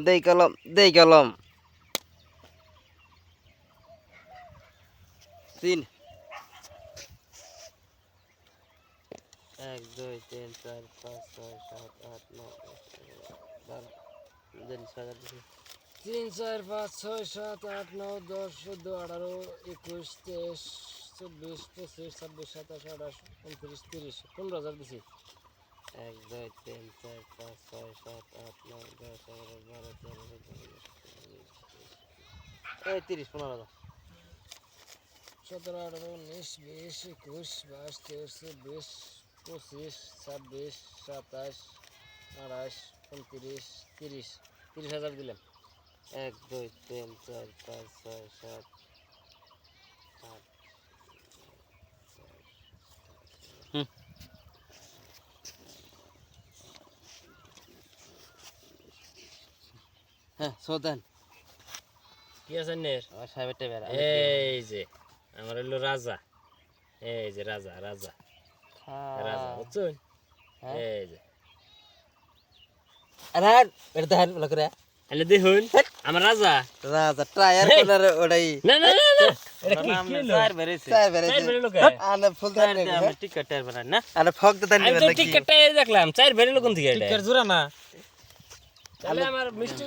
দেই কলম 3 1 2 3 4 5 6 7 8 9 10 11 12 3 4 5 6 7 8 9 10 14 18 21 23 24 25 26 27 28 29 30 15,000 দিছি 1 2 3 4 5 6 7 8 9 10 11 12 13 14 15 15 17 18 19 20 21 22 23 24 25 26 27 28 29 30 30,000 দিলাম 1 2 3 4 5 6 7 8 হ্যাঁ সোদান কি আছে নের সাহেবেরটা বেড়া এই যে আমার হলো রাজা এই যে রাজা রাজা রাজা বুঝছেন এই যে আরে এটা দেন বলা করে হ্যালো দেখুন আমার রাজা রাজা টায়ার কোনার ওটাই না না না না এটা কি নাম হলো স্যার বেরেছে চার বেরে লোক আনে ফুল দেন আমি টিকেট টায়ার বানাই না আরে ফক দেন আমি তো টিকেট টায়ার দেখলাম চার বেরে লোক থেকে এটা টিকেট জোড়া না তাহলে আমার মিষ্টি